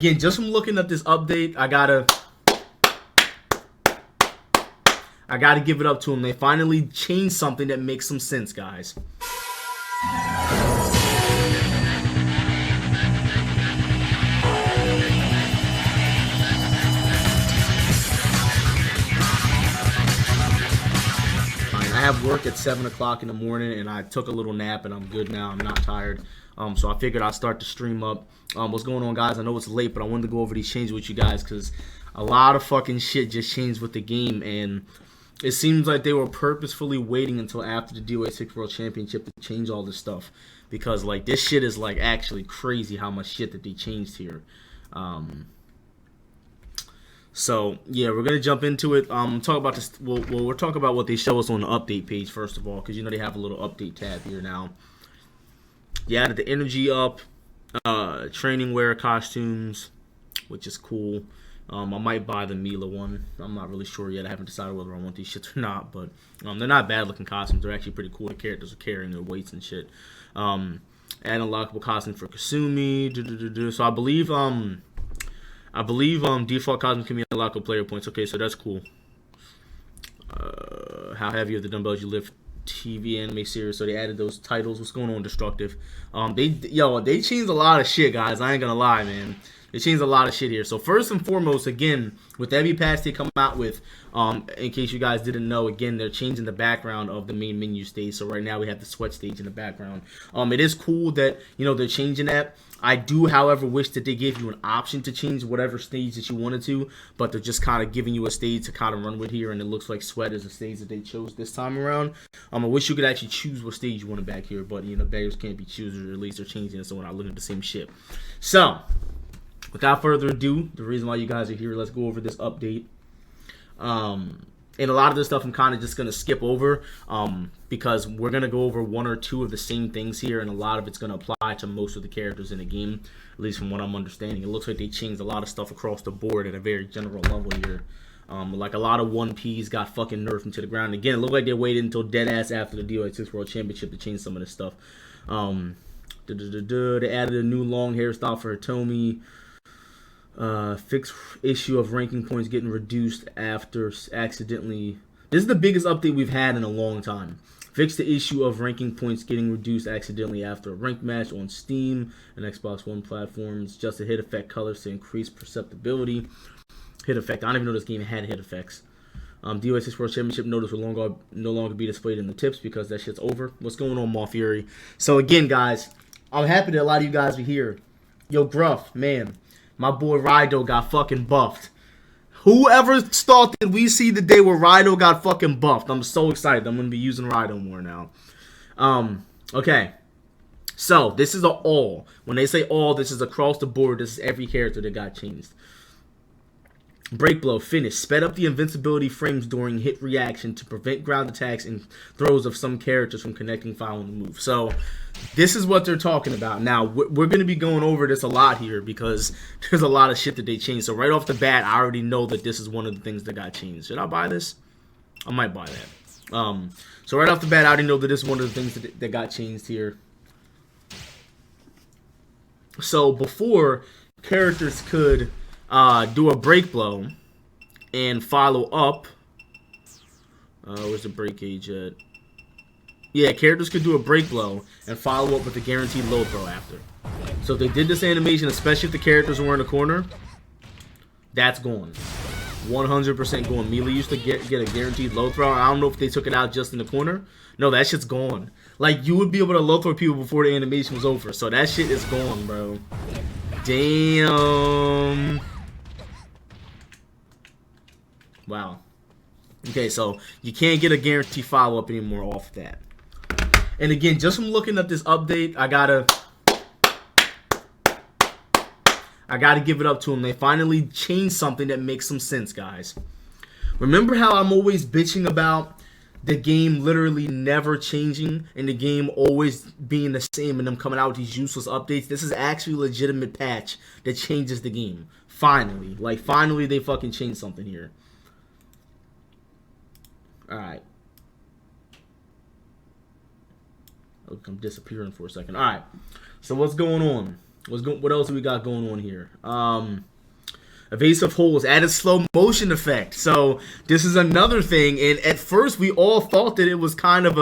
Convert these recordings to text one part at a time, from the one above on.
Again, just from looking at this update, I gotta give it up to them. They finally changed something that makes some sense, guys. I have work at 7 o'clock in the morning, and I took a little nap, and I'm good now. I'm not tired. So I figured I'd start the stream up. What's going on, guys? I know it's late, but I wanted to go over these changes with you guys because a lot of fucking shit just changed with the game, and it seems like they were purposefully waiting until after the DOA6 World Championship to change all this stuff, because like this shit is like actually crazy how much shit that they changed here. So yeah, we're gonna jump into it. Talk about this. We'll talk about what they show us on the update page first of all, because you know they have a little update tab here now. Yeah, added the energy up, training wear costumes, which is cool. I might buy the Mila one. I'm not really sure yet. I haven't decided whether I want these shits or not, but they're not bad looking costumes. They're actually pretty cool. The characters are carrying their weights and shit. And unlockable costume for Kasumi. So I believe default costumes can be unlockable player points. Okay, so that's cool. How heavy are the dumbbells you lift? TV anime series, so they added those titles. What's going on, Destructive? They changed a lot of shit, guys. I ain't gonna lie, man. They changed a lot of shit here. So first and foremost, again, with every patch they come out with, in case you guys didn't know, again, they're changing the background of the main menu stage. So right now we have the sweat stage in the background. It is cool that, you know, they're changing that. I do, however, wish that they gave you an option to change whatever stage that you wanted to, but they're just kind of giving you a stage to kind of run with here, and it looks like sweat is the stage that they chose this time around. I wish you could actually choose what stage you wanted back here, but, you know, beggars can't be choosers, or at least they're changing it so we're not looking at the same shit. So, without further ado, the reason why you guys are here, let's go over this update. And a lot of this stuff I'm kind of just going to skip over because we're going to go over one or two of the same things here, and a lot of it's going to apply to most of the characters in the game, at least from what I'm understanding. It looks like they changed a lot of stuff across the board at a very general level here. Like a lot of 1Ps got fucking nerfed into the ground. Again, it looked like they waited until deadass after the DOA6 World Championship to change some of this stuff. They added a new long hairstyle for Hitomi. Fixed issue of ranking points getting reduced after accidentally. This is the biggest update we've had in a long time. Fixed the issue of ranking points getting reduced accidentally after a rank match on Steam and Xbox One platforms. Just a hit effect colors to increase perceptibility. Hit effect. I don't even know this game had hit effects. DOA6 World Championship notice will no longer be displayed in the tips because that shit's over. What's going on, Maw Fury? So again, guys, I'm happy that a lot of you guys are here. Yo, Gruff, man. My boy Raidou got fucking buffed. Whoever thought that we see the day where Raidou got fucking buffed? I'm so excited. I'm going to be using Raidou more now. Okay. So, this is all. When they say all, this is across the board. This is every character that got changed. Break blow, finish. Sped up the invincibility frames during hit reaction to prevent ground attacks and throws of some characters from connecting following the move. So, this is what they're talking about. Now, we're going to be going over this a lot here because there's a lot of shit that they changed. So, right off the bat, I already know that this is one of the things that got changed. Should I buy this? I might buy that. So, right off the bat, I already know that this is one of the things that got changed here. So, before, characters could do a break blow and follow up. Where's the break gauge at? Yeah, characters could do a break blow and follow up with a guaranteed low throw after. So if they did this animation, especially if the characters were in a corner, that's gone. 100% gone. Mila used to get a guaranteed low throw. I don't know if they took it out just in the corner. No, that shit's gone. Like, you would be able to low throw people before the animation was over. So that shit is gone, bro. Damn. Wow. Okay, so you can't get a guaranteed follow-up anymore off that. And again, just from looking at this update, I gotta give it up to them. They finally changed something that makes some sense, guys. Remember how I'm always bitching about the game literally never changing and the game always being the same and them coming out with these useless updates? This is actually a legitimate patch that changes the game. Finally. Like, finally they fucking changed something here. Alright. Look, I'm disappearing for a second. Alright. So what's going on? What else do we got going on here? Evasive holds, added slow motion effect. So this is another thing. And at first we all thought that it was kind of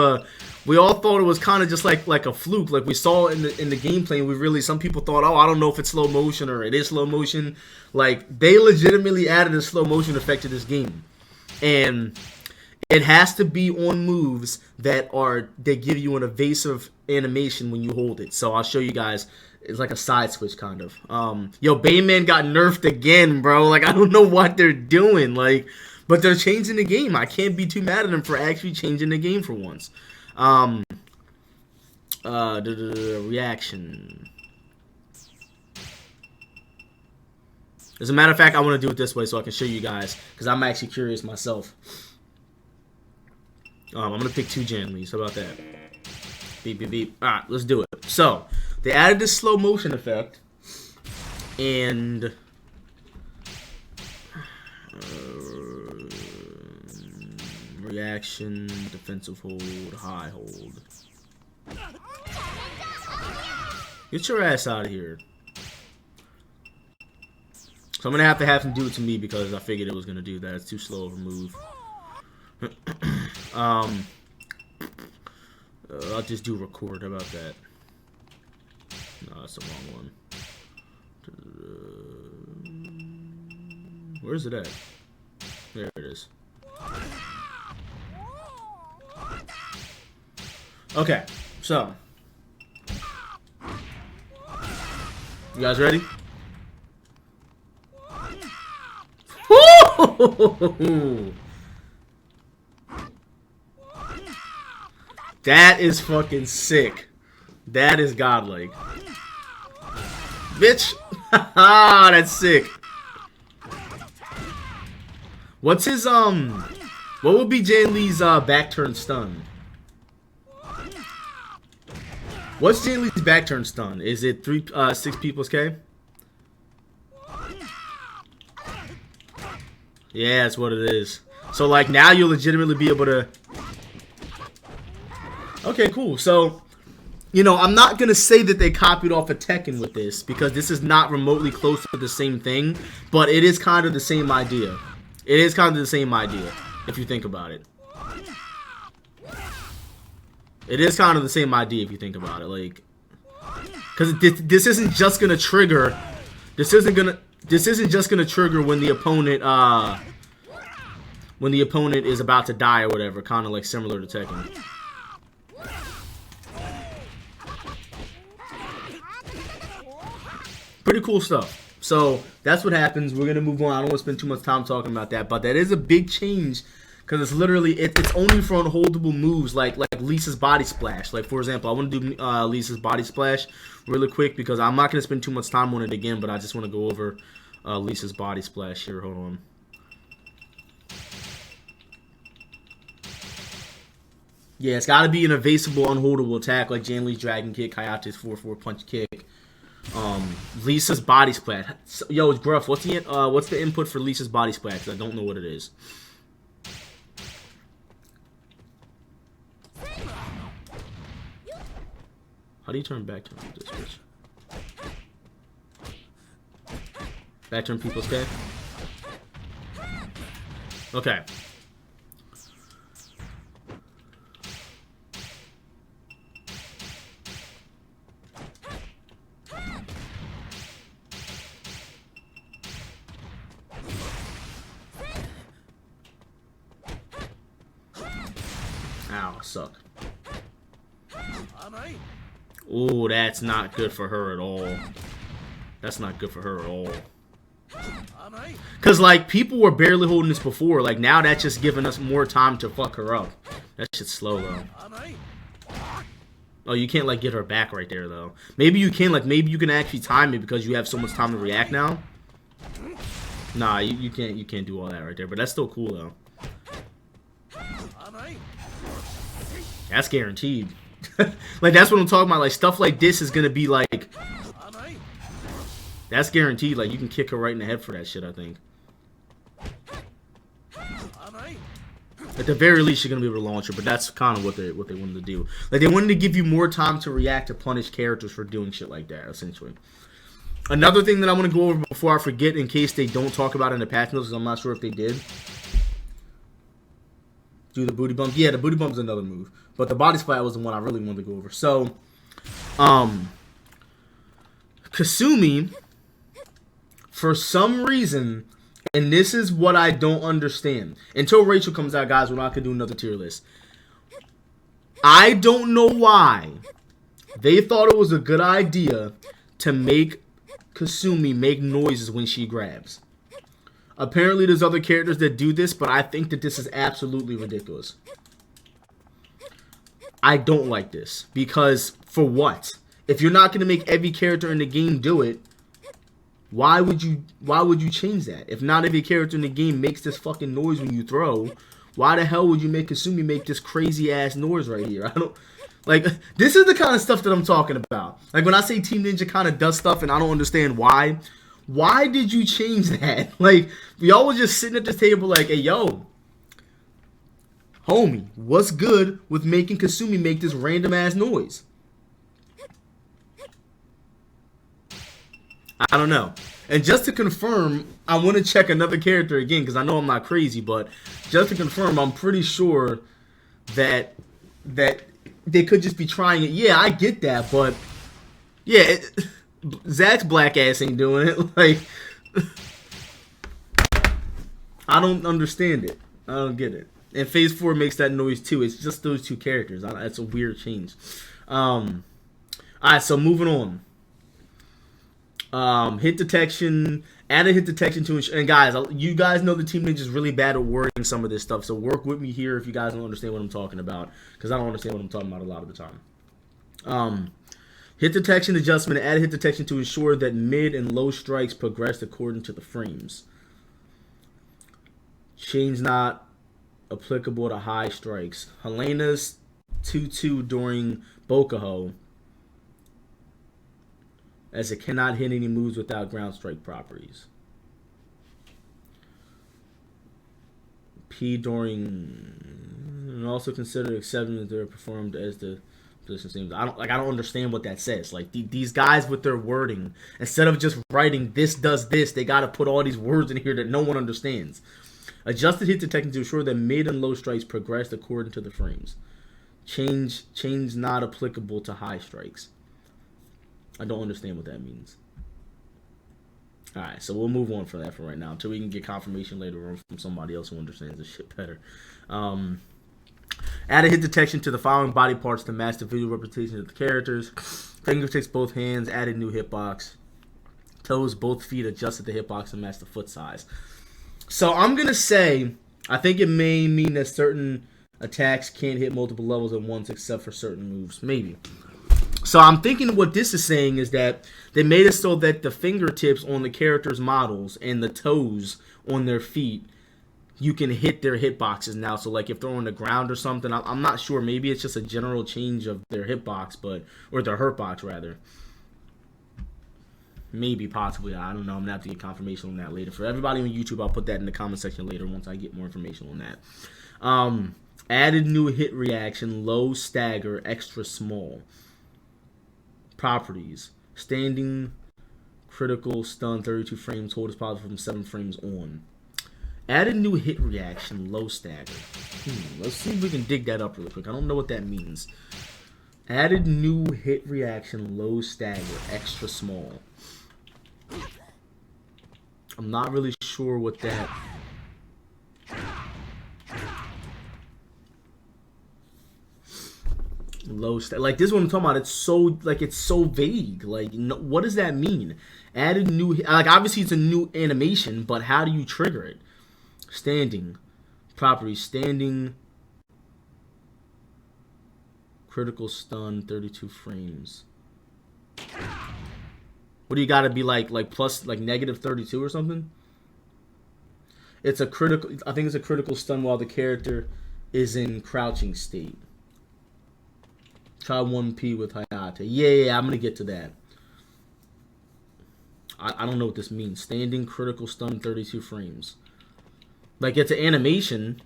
just like a fluke. Like we saw in the gameplay, and we really, some people thought, oh, I don't know if it's slow motion or it is slow motion. Like they legitimately added a slow motion effect to this game, and it has to be on moves that give you an evasive animation when you hold it. So I'll show you guys. It's like a side switch kind of. Yo, Bayman got nerfed again, bro. Like I don't know what they're doing. Like, but they're changing the game. I can't be too mad at them for actually changing the game for once. Reaction. As a matter of fact, I want to do it this way so I can show you guys, because I'm actually curious myself. I'm going to pick 2 Janleys. How about that? Beep, beep, beep. Alright, let's do it. So, they added this slow motion effect. And... reaction, defensive hold, high hold. Get your ass out of here. So I'm going to have him do it to me because I figured it was going to do that. It's too slow of a move. I'll just do record. How about that? No, that's the wrong one. Where's it at? There it is. Okay, so. You guys ready? That is fucking sick. That is godlike. Bitch. That's sick. What's his what would be Janlee's back turn stun? What's Janlee's back turn stun? Is it 6 people's K? Yeah, that's what it is. So like now you'll legitimately be able to. Okay, cool. So, you know, I'm not gonna say that they copied off of Tekken with this because this is not remotely close to the same thing, but it is kind of the same idea. It is kind of the same idea if you think about it. It is kind of the same idea if you think about it, like, because this isn't just gonna trigger. This isn't just gonna trigger when the opponent is about to die or whatever, kind of like similar to Tekken. Pretty cool stuff. So that's what happens. We're gonna move on. I don't want to spend too much time talking about that, but that is a big change because it's literally it's only for unholdable moves like Lisa's body splash. Like for example, I want to do Lisa's body splash really quick because I'm not gonna spend too much time on it again, but I just want to go over Lisa's body splash here. Hold on. Yeah, it's got to be an evasible, unholdable attack like Janlee's Dragon Kick, Hayate's 4-4 punch kick. Lisa's body splash. Yo, it's Gruff. What's the input for Lisa's body splash? I don't know what it is. How do you turn back turn this switch? Back turn people's K? Okay. Ow, suck. Ooh, that's not good for her at all. That's not good for her at all. Cause like people were barely holding this before. Like now that's just giving us more time to fuck her up. That shit's slow though. Oh, you can't like get her back right there though. Maybe you can, like maybe you can actually time it because you have so much time to react now. Nah, you can't do all that right there, but that's still cool though. That's guaranteed. Like that's what I'm talking about. Like stuff like this is gonna be like, that's guaranteed. Like you can kick her right in the head for that shit. I think. At the very least, you're gonna be able to launch her. But that's kind of what they wanted to do. Like they wanted to give you more time to react to punish characters for doing shit like that, essentially. Another thing that I want to go over before I forget, in case they don't talk about it in the patch notes, because I'm not sure if they did. Do the booty bump. Yeah, the booty bump is another move. But the body splat was the one I really wanted to go over. So, Kasumi, for some reason, and this is what I don't understand. Until Rachel comes out, guys, we're not going to do another tier list. I don't know why they thought it was a good idea to make Kasumi make noises when she grabs. Apparently, there's other characters that do this, but I think that this is absolutely ridiculous. I don't like this. Because, for what? If you're not going to make every character in the game do it, why would you change that? If not every character in the game makes this fucking noise when you throw, why the hell would you make Kasumi make this crazy ass noise right here? I don't... Like, this is the kind of stuff that I'm talking about. Like, when I say Team Ninja kind of does stuff and I don't understand why did you change that? Like, we all was just sitting at this table like, hey, yo, homie, what's good with making Kasumi make this random-ass noise? I don't know. And just to confirm, I want to check another character again, because I know I'm not crazy, but just to confirm, I'm pretty sure that they could just be trying it. Yeah, I get that, but yeah, Zach's black ass ain't doing it. Like, I don't understand it. I don't get it. And Phase 4 makes that noise too. It's just those two characters. It's a weird change. Alright, so moving on. Hit detection. Added hit detection to ensure. And guys, you guys know the Team Ninja is really bad at wording some of this stuff. So work with me here if you guys don't understand what I'm talking about. Because I don't understand what I'm talking about a lot of the time. Hit detection adjustment. Added hit detection to ensure that mid and low strikes progress according to the frames. Change not applicable to high strikes. Helena's 2-2 during Bokuho, as it cannot hit any moves without ground strike properties. P during, and also consider exception that they're performed as the position seems. I don't understand what that says. Like these guys with their wording, instead of just writing this does this, they got to put all these words in here that no one understands. Adjusted hit detection to ensure that mid and low strikes progress according to the frames. Change not applicable to high strikes. I don't understand what that means. Alright, so we'll move on from that for right now until we can get confirmation later on from somebody else who understands this shit better. Add a hit detection to the following body parts to match the visual representation of the characters. Fingertips, both hands, added new hitbox. Toes, both feet, adjusted the hitbox and match the foot size. So I'm going to say, I think it may mean that certain attacks can't hit multiple levels at once except for certain moves. Maybe. So I'm thinking what this is saying is that they made it so that the fingertips on the characters' models and the toes on their feet, you can hit their hitboxes now. So like if they're on the ground or something, I'm not sure. Maybe it's just a general change of their hitbox, or their hurtbox rather. Maybe, possibly. I don't know. I'm going to have to get confirmation on that later. For everybody on YouTube, I'll put that in the comment section later once I get more information on that. Added new hit reaction, low stagger, extra small. Properties. Standing, critical, stun, 32 frames, hold is positive from 7 frames on. Added new hit reaction, low stagger. Let's see if we can dig that up really quick. I don't know what that means. Added new hit reaction, low stagger, extra small. I'm not really sure what that... Like this is what I'm talking about. It's so vague. Like, what does that mean? Added new, like obviously it's a new animation, but how do you trigger it? Standing, properties, standing, critical stun, 32 frames. What do you got to be like plus like negative 32 or something? It's a critical. I think it's a critical stun while the character is in crouching state. Try 1P with Hayate. Yeah, I'm gonna get to that. I don't know what this means. Standing, critical stun, 32 frames. Like, it's an animation.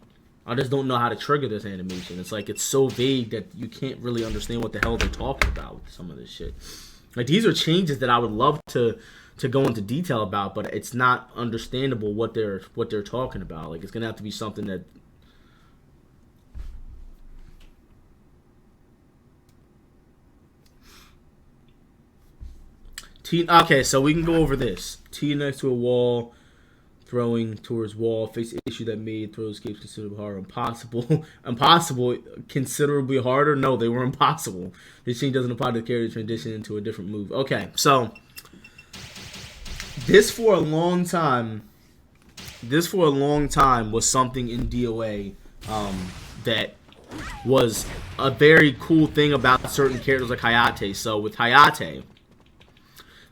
I just don't know how to trigger this animation. It's like, it's so vague that you can't really understand what the hell they're talking about with some of this shit. Like, these are changes that I would love to go into detail about, but it's not understandable what they're talking about. Like, it's gonna have to be something that. Okay, so we can go over this. T next to a wall, throwing towards wall, face issue that made throw escapes considerably harder. Impossible. Impossible, considerably harder? No, they were impossible. This change doesn't apply to the character transition into a different move. Okay, so this for a long time was something in DOA that was a very cool thing about certain characters like Hayate. So with Hayate,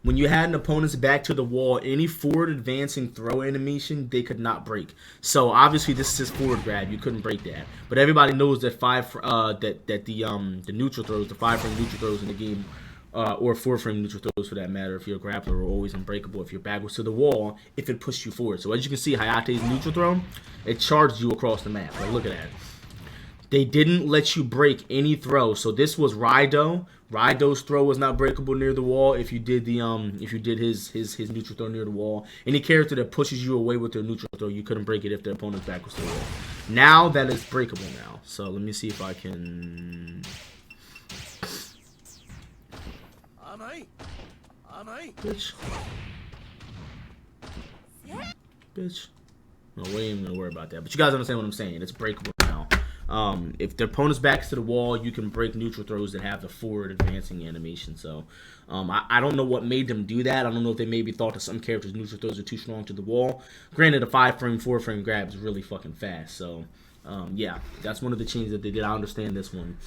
when you had an opponent's back to the wall, any forward advancing throw animation, they could not break. So obviously this is his forward grab, you couldn't break that. But everybody knows that the neutral throws, the 5-frame neutral throws in the game, or 4-frame neutral throws for that matter, if you're a grappler, are always unbreakable if you're backwards to the wall, if it pushed you forward. So as you can see, Hayate's neutral throw, it charged you across the map. Like, look at that. They didn't let you break any throw. So this was Raidou. Raidou's throw was not breakable near the wall if you did his neutral throw near the wall. Any character that pushes you away with their neutral throw, you couldn't break it if the opponent's back was to the wall. Now that is breakable now. So let me see if I can. Bitch. Bitch. No, we ain't even gonna worry about that. But you guys understand what I'm saying. It's breakable now. If the opponent's back to the wall, you can break neutral throws that have the forward advancing animation. So I don't know what made them do that. I don't know if they maybe thought that some characters' neutral throws are too strong to the wall. Granted, a 5-frame, 4-frame grab is really fucking fast. So yeah, that's one of the changes that they did. I understand this one.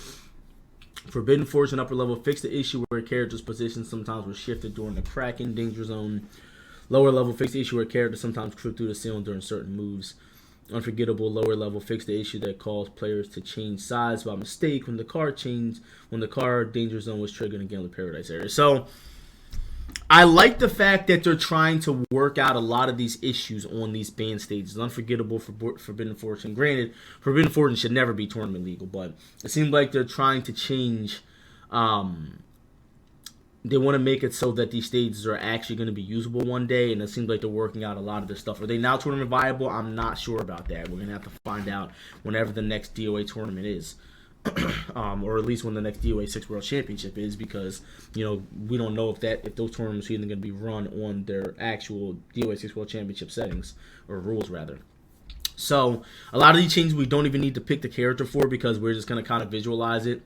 Forbidden Fortune upper level fixed the issue where characters' positions sometimes were shifted during the cracking danger zone. Lower level fixed the issue where characters sometimes trip through the ceiling during certain moves. Unforgettable lower level fixed the issue that caused players to change sides by mistake when the car danger zone was triggered again with Paradise area. So I like the fact that they're trying to work out a lot of these issues on these banned stages. Unforgettable for Forbidden Fortune. Granted, Forbidden Fortune should never be tournament legal, but it seems like they're trying to change. They want to make it so that these stages are actually going to be usable one day, and it seems like they're working out a lot of this stuff. Are they now tournament viable? I'm not sure about that. We're going to have to find out whenever the next DOA tournament is. Or at least when the next DOA6 World Championship is, because we don't know if those tournaments are even going to be run on their actual DOA6 World Championship settings or rules rather. So a lot of these changes we don't even need to pick the character for because we're just going to kind of visualize it.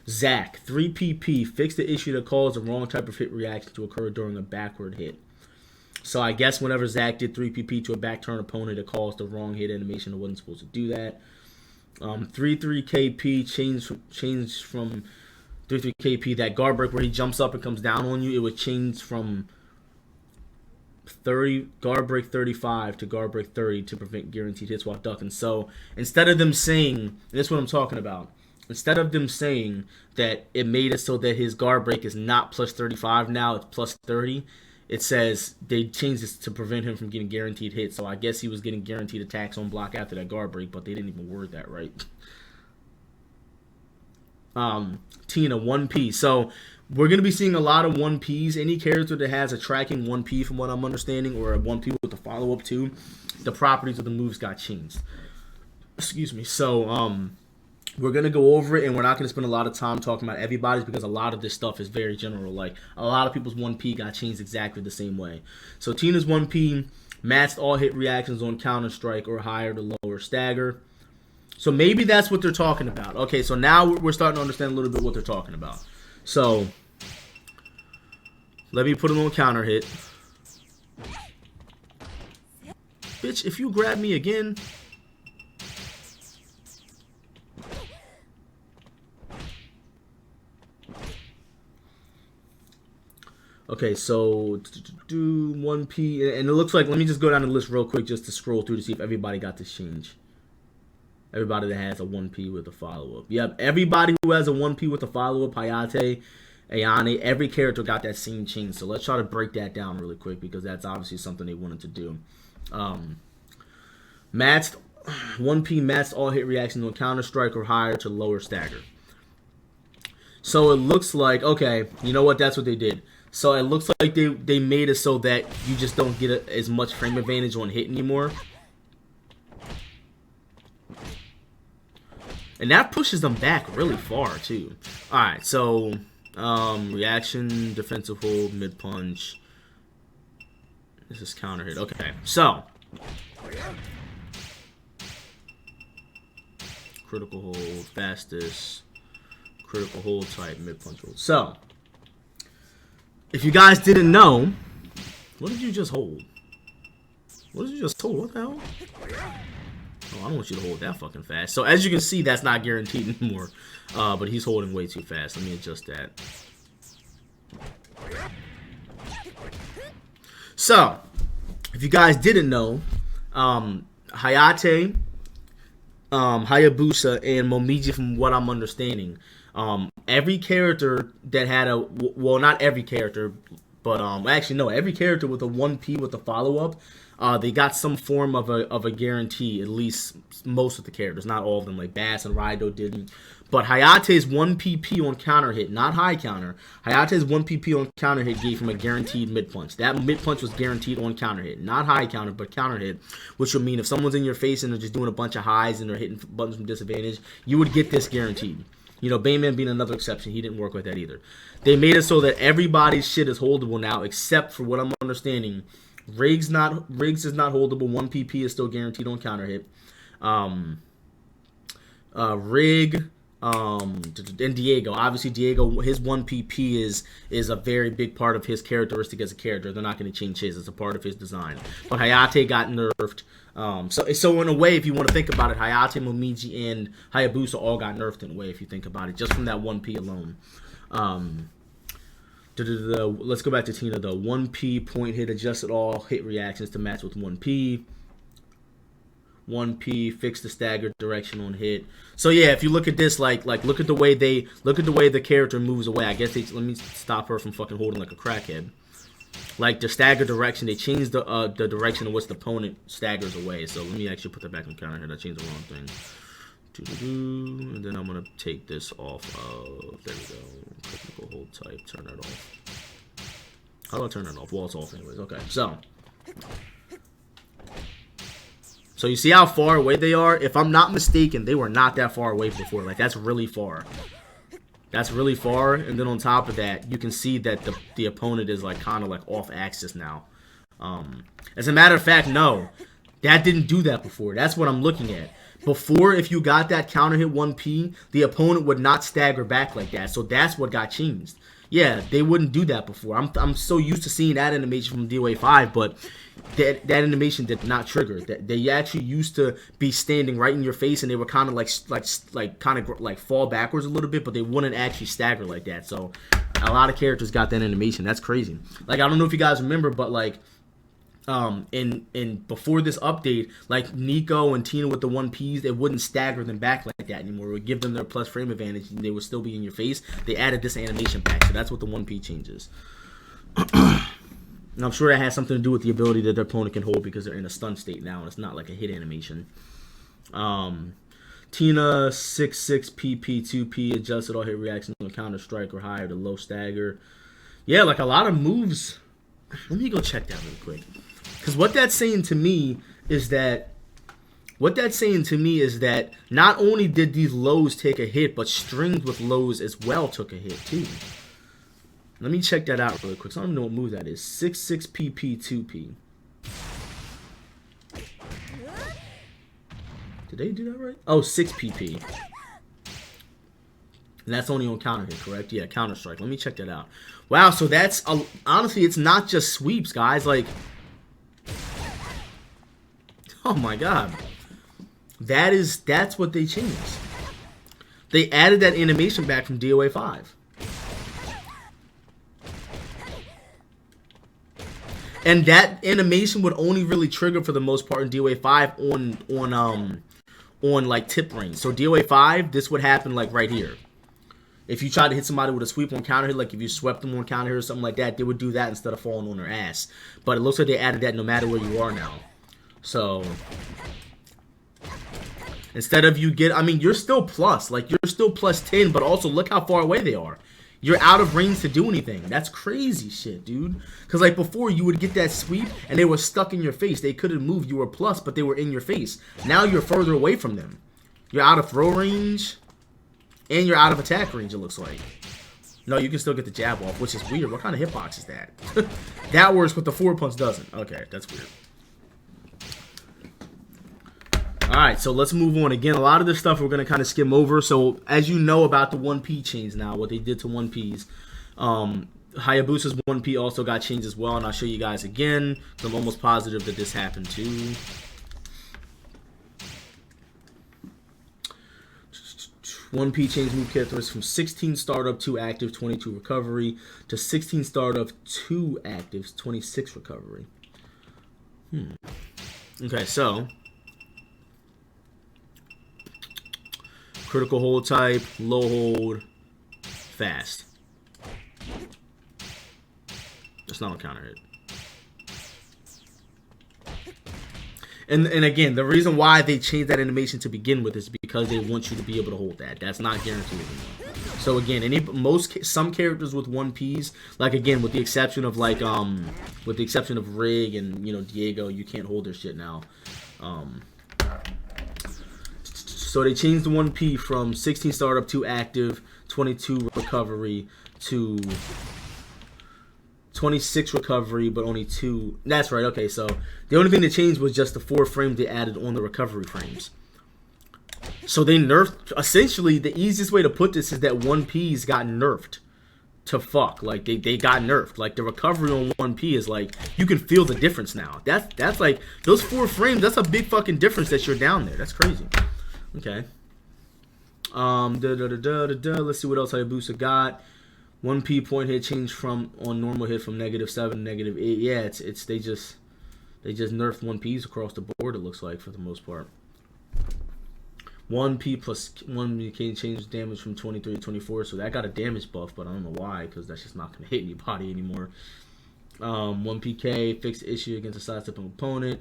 Zach 3PP fixed the issue that caused the wrong type of hit reaction to occur during a backward hit. So I guess whenever Zach did 3PP to a back turn opponent, it caused the wrong hit animation. It wasn't supposed to do that. 3-3 KP changed from 3-3 KP, that guard break where he jumps up and comes down on you. It was changed from guard break 35 to guard break 30 to prevent guaranteed hits while ducking. So instead of them saying, and this is what I'm talking about, instead of them saying that it made it so that his guard break is not plus 35 now, it's plus 30, it says they changed this to prevent him from getting guaranteed hits. So I guess he was getting guaranteed attacks on block after that guard break, but they didn't even word that right. Tina, 1P. So we're going to be seeing a lot of 1Ps. Any character that has a tracking 1P from what I'm understanding, or a 1P with a follow-up to, the properties of the moves got changed. Excuse me. So, we're going to go over it, and we're not going to spend a lot of time talking about everybody's because a lot of this stuff is very general. Like, a lot of people's 1P got changed exactly the same way. So, Tina's 1P matched all hit reactions on counter-strike or higher to lower stagger. So, maybe that's what they're talking about. Okay, so now we're starting to understand a little bit what they're talking about. So, let me put him on counter hit. Bitch, if you grab me again... Okay, so do 1P, and it looks like, let me just go down the list real quick just to scroll through to see if everybody got this change. Everybody that has a 1P with a follow-up. Yep, everybody who has a 1P with a follow-up, Hayate, Ayane, every character got that same change. So let's try to break that down really quick because that's obviously something they wanted to do. Matched, 1P matched all hit reactions on Counter-Strike or higher to lower stagger. So it looks like, okay, you know what? That's what they did. So it looks like they made it so that you just don't get as much frame advantage on hit anymore. And that pushes them back really far, too. Alright, so, reaction, defensive hold, mid-punch. This is counter hit. Okay, so. Critical hold, fastest. Critical hold type, mid-punch hold. So. If you guys didn't know, what did you just hold? What did you just hold? What the hell? Oh, I don't want you to hold that fucking fast. So as you can see, that's not guaranteed anymore. But he's holding way too fast. Let me adjust that. So, if you guys didn't know, Hayate, Hayabusa, and Momiji, from what I'm understanding, every character that had a, well, not every character, but actually no, every character with a 1P with a follow-up, they got some form of a guarantee, at least most of the characters, not all of them, like Bass and Raidou didn't. But Hayate's 1PP on counter hit, not high counter, Hayate's 1PP on counter hit gave him a guaranteed mid-punch. That mid-punch was guaranteed on counter hit, not high counter, but counter hit, which would mean if someone's in your face and they're just doing a bunch of highs and they're hitting buttons from disadvantage, you would get this guaranteed. You know, Bayman being another exception, he didn't work with that either. They made it so that everybody's shit is holdable now, except for what I'm understanding. Riggs is not holdable. 1PP is still guaranteed on counter hit. Rig, and Diego. Obviously, Diego, his 1PP is a very big part of his characteristic as a character. They're not going to change his. It's a part of his design. But Hayate got nerfed. So in a way, if you want to think about it, Hayate, Momiji, and Hayabusa all got nerfed in a way, if you think about it, just from that 1P alone. Let's go back to Tina, though. 1P, point hit, adjusted all hit reactions to match with 1P. 1P, fix the stagger direction on hit. So yeah, if you look at this, like look at the way the character moves away. I guess let me stop her from fucking holding like a crackhead. Like the stagger direction, they changed the direction in which the opponent staggers away. So let me actually put that back on counter hit. I changed the wrong thing. And then I'm gonna take this off of, there we go, technical hold type, turn that off. How do I turn that off? Well, it's off anyways. Okay, so you see how far away they are? If I'm not mistaken, they were not that far away before. Like, that's really far. That's really far. And then on top of that, you can see that the opponent is like kind of like off axis now. As a matter of fact, no, that didn't do that before. That's what I'm looking at. Before, if you got that counter hit 1P, the opponent would not stagger back like that. So that's what got changed. Yeah, they wouldn't do that before. I'm so used to seeing that animation from DOA5, but that animation did not trigger. That they actually used to be standing right in your face, and they were kind of like fall backwards a little bit, but they wouldn't actually stagger like that. So a lot of characters got that animation. That's crazy. Like, I don't know if you guys remember, but like in before this update, like Nico and Tina with the 1Ps, they wouldn't stagger them back like that anymore. It would give them their plus frame advantage, and they would still be in your face. They added this animation pack, so that's what the 1P changes. And I'm sure it has something to do with the ability that their opponent can hold because they're in a stun state now, and it's not like a hit animation. Tina 6/6 PP 2P, adjusted all hit reactions on counter strike or higher to low stagger. Yeah, like a lot of moves. Let me go check that real quick. Because what that's saying to me is that not only did these lows take a hit, but strings with lows as well took a hit too. Let me check that out really quick. So I don't know what move that is. 6/6 PP 2P. Did they do that right? Oh, 6 PP. And that's only on counter hit, correct? Yeah, counter strike. Let me check that out. Wow, so that's honestly, it's not just sweeps, guys. Like, oh my god, that's what they changed. They added that animation back from DOA5. And that animation would only really trigger for the most part in DOA5 on like tip range. So DOA5, this would happen like right here. If you try to hit somebody with a sweep on counter hit, like if you swept them on counter hit or something like that, they would do that instead of falling on their ass. But it looks like they added that no matter where you are now. So, Instead of you get, I mean, you're still plus. Like, you're still plus 10, but also look how far away they are. You're out of range to do anything. That's crazy shit, dude. Because, like, before, you would get that sweep, and they were stuck in your face. They couldn't move. You were plus, but they were in your face. Now you're further away from them. You're out of throw range, and you're out of attack range, it looks like. No, you can still get the jab off, which is weird. What kind of hitbox is that? That works, but the forward punch doesn't. Okay, that's weird. Alright, so let's move on. Again, a lot of this stuff we're going to kind of skim over. So, as you know about the 1P chains now, what they did to 1Ps, Hayabusa's 1P also got changed as well, and I'll show you guys again. So I'm almost positive that this happened too. One P change move characteristics from 16 startup, 2 active, 22 recovery, to 16 startup, 2 actives, 26 recovery. Okay, so critical hold type, low hold, fast. That's not a counter hit. And again, the reason why they changed that animation to begin with is because they want you to be able to hold that. That's not guaranteed anymore. So again, some characters with 1Ps, like again, with the exception of like Rig and Diego, you can't hold their shit now. So they changed the 1P from 16 startup, 2 active, 22 recovery to 26 recovery, but only 2. That's right. Okay, so the only thing that changed was just the 4 frames they added on the recovery frames. So they nerfed. Essentially, the easiest way to put this is that 1Ps got nerfed to fuck. Like they got nerfed. Like the recovery on 1P is like you can feel the difference now. That's like those 4 frames. That's a big fucking difference that you're down there. That's crazy. Okay. Let's see what else Hayabusa got. 1P point hit changed from on normal hit from -7 to -8. Yeah, it's they just nerfed 1Ps across the board. It looks like for the most part. 1P plus 1 can change damage from 23 to 24, so that got a damage buff, but I don't know why, because that's just not gonna hit anybody anymore. 1PK fixed the issue against a sidestepping opponent.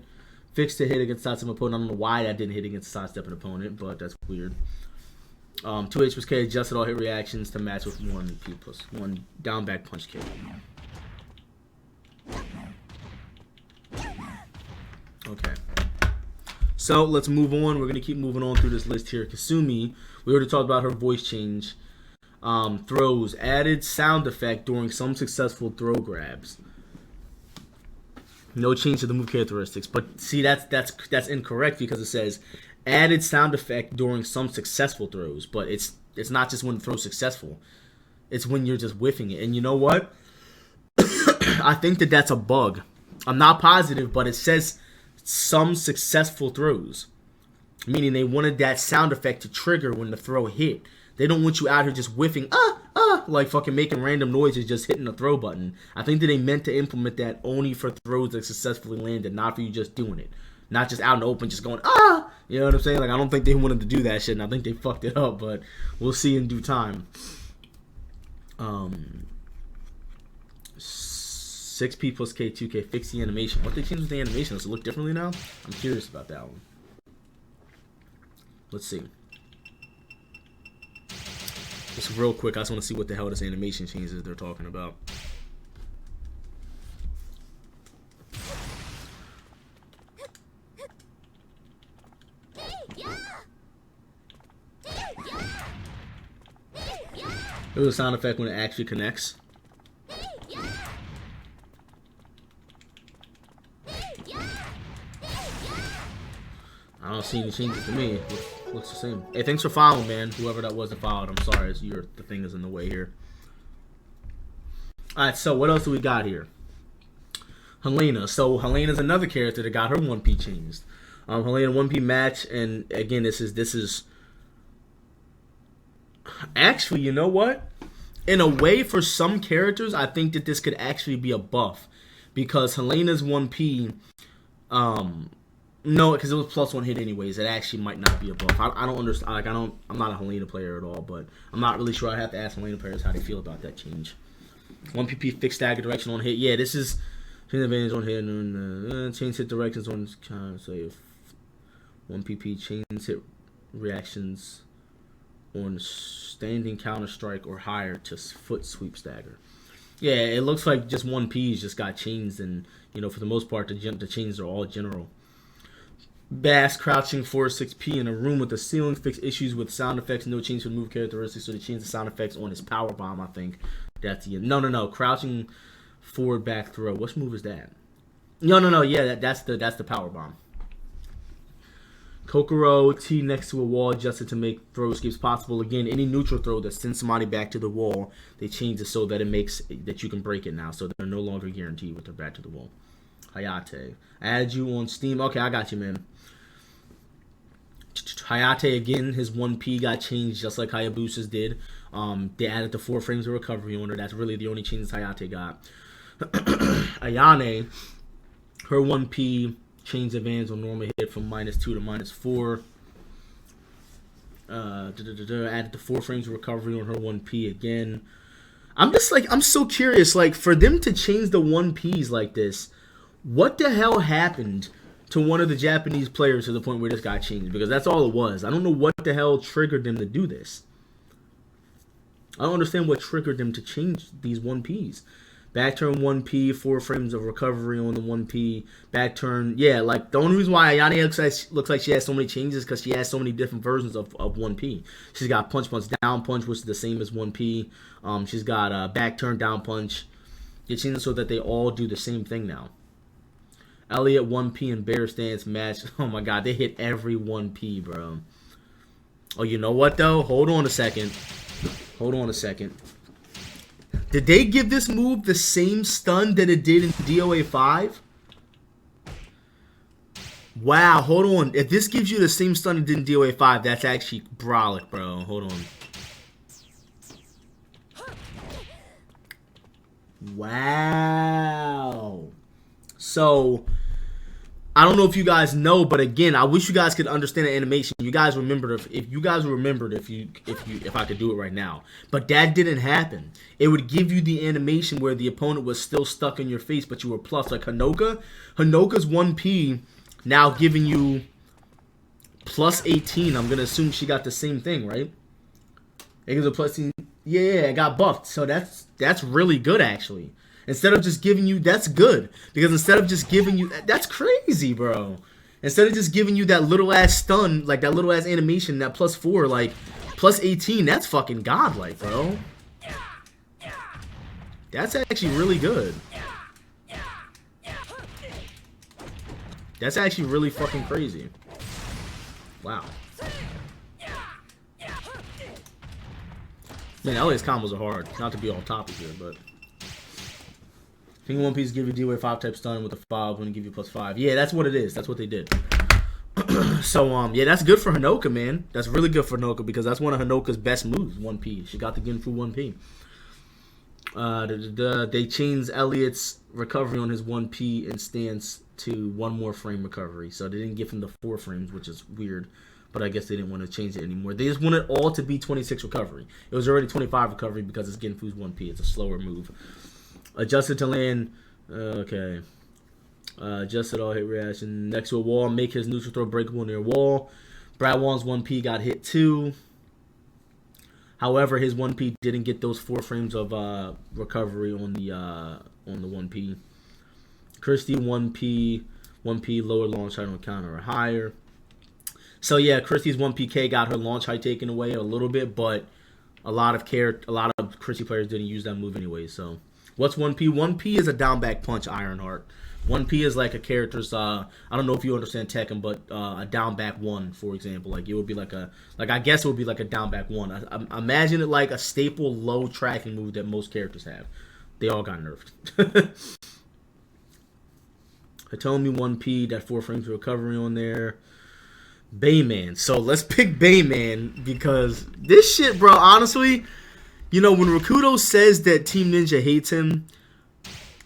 Fixed the hit against a sidestepping opponent. I don't know why that didn't hit against a sidestepping opponent, but that's weird. 2H plus K adjusted all hit reactions to match with 1P plus 1 down back punch K. Okay. So let's move on. We're gonna keep moving on through this list here. Kasumi, we already talked about her voice change. Throws added sound effect during some successful throw grabs. No change to the move characteristics, but see that's incorrect because it says added sound effect during some successful throws, but it's not just when the throw's successful. It's when you're just whiffing it. And you know what? I think that's a bug. I'm not positive, but it says some successful throws, meaning they wanted that sound effect to trigger when the throw hit. They don't want you out here just whiffing, like fucking making random noises, just hitting the throw button. I think that they meant to implement that only for throws that successfully landed, not for you just doing it. Not just out in the open, just going, you know what I'm saying? Like, I don't think they wanted to do that shit, and I think they fucked it up, but we'll see in due time. 6P plus K, 2K, fix the animation. What they changed with the animation? Does it look differently now? I'm curious about that one. Let's see. Just real quick, I just want to see what the hell this animation change is they're talking about. It was a sound effect when it actually connects. I don't see any changes to me. It looks the same. Hey, thanks for following, man. Whoever that was that followed, I'm sorry. The thing is in the way here. Alright, so what else do we got here? Helena. So Helena's another character that got her 1P changed. Helena 1P match, and again, this is actually, you know what? In a way, for some characters, I think that this could actually be a buff, because Helena's 1P, no, because it was +1 hit anyways. It actually might not be a buff. I don't understand. Like, I'm not a Helena player at all, but I'm not really sure. I have to ask Helena players how they feel about that change. 1PP fixed stagger direction on hit. Yeah, this is change advantage on hit and change hit directions on. Say 1PP change hit reactions on standing counter strike or higher to foot sweep stagger. Yeah, it looks like just 1Ps just got changed, and for the most part, the changes are all general. Bass crouching 4-6P in a room with the ceiling, fix issues with sound effects, no change to the move characteristics, so they changed the sound effects on his power bomb, I think. That's the no. Crouching forward back throw. What move is that? No. Yeah, that's the power bomb. Kokoro T next to a wall adjusted to make throw escapes possible. Again, any neutral throw that sends somebody back to the wall, they change it so that it makes that you can break it now. So they're no longer guaranteed with their back to the wall. Hayate. I added you on Steam. Okay, I got you, man. Hayate, again, his 1P got changed just like Hayabusa's did. They added the 4 frames of recovery on her. That's really the only changes Hayate got. Ayane, her 1P changed advance on normal hit from -2 to -4. Added the 4 frames of recovery on her 1P again. I'm so curious, like, for them to change the 1Ps like this, what the hell happened to one of the Japanese players to the point where this got changed? Because that's all it was. I don't know what the hell triggered them to do this. I don't understand what triggered them to change these 1Ps. Back turn 1P, 4 frames of recovery on the 1P. Back turn, yeah, like the only reason why Ayane looks like she has so many changes is because she has so many different versions of 1P. She's got punch, down punch, which is the same as 1P. She's got back turn, down punch. It's changed so that they all do the same thing now. Elliot 1P and bear stance match. Oh my god, they hit every 1P, bro. Oh, you know what though? Hold on a second. Did they give this move the same stun that it did in DOA5? Wow, hold on. If this gives you the same stun it did in DOA5, that's actually brolic, bro. Hold on. Wow. So, I don't know if you guys know, but again, I wish you guys could understand the animation. You guys remembered if you guys remembered if I could do it right now. But that didn't happen. It would give you the animation where the opponent was still stuck in your face, but you were plus, like Hanoka. Hanoka's 1P now giving you plus 18. I'm gonna assume she got the same thing, right? It gives a plus 18. Yeah, it got buffed. So that's really good actually. Instead of just giving you, that's good. Because instead of just giving you, that's crazy, bro. Instead of just giving you that little ass stun, like that little ass animation, that +4, like plus 18, that's fucking godlike, bro. That's actually really good. That's actually really fucking crazy. Wow. Man, Elliot's combos are hard. Not to be off topic here, but. King 1Ps give you DOA5 type stun with a 5 when it give you +5. Yeah, that's what it is. That's what they did. So, yeah, that's good for Hanoka, man. That's really good for Hanoka because that's one of Hanoka's best moves, 1P. She got the Genfu 1P. They changed Elliot's recovery on his 1P and stance to 1 more frame recovery. So they didn't give him the 4 frames, which is weird. But I guess they didn't want to change it anymore. They just wanted all to be 26 recovery. It was already 25 recovery because it's Genfu's 1P. It's a slower move. Adjusted to land. Okay. Adjusted all hit reaction. Next to a wall. Make his neutral throw breakable near wall. Brad Wong's 1P got hit too. However, his 1P didn't get those 4 frames of recovery on the 1P. Christie 1P lower launch height on counter or higher. So yeah, Christie's 1PK got her launch height taken away a little bit, but a lot of Christie players didn't use that move anyway. So. What's 1P? 1P is a down back punch, Ironheart. 1P is like a character's, I don't know if you understand Tekken, but a down back 1, for example. Like, it would be I guess it would be like a down back 1. I imagine it like a staple low tracking move that most characters have. They all got nerfed. Hitomi 1P, that 4 frames of recovery on there. Bayman. So let's pick Bayman because this shit, bro, honestly... You know, when Rikuto says that Team Ninja hates him,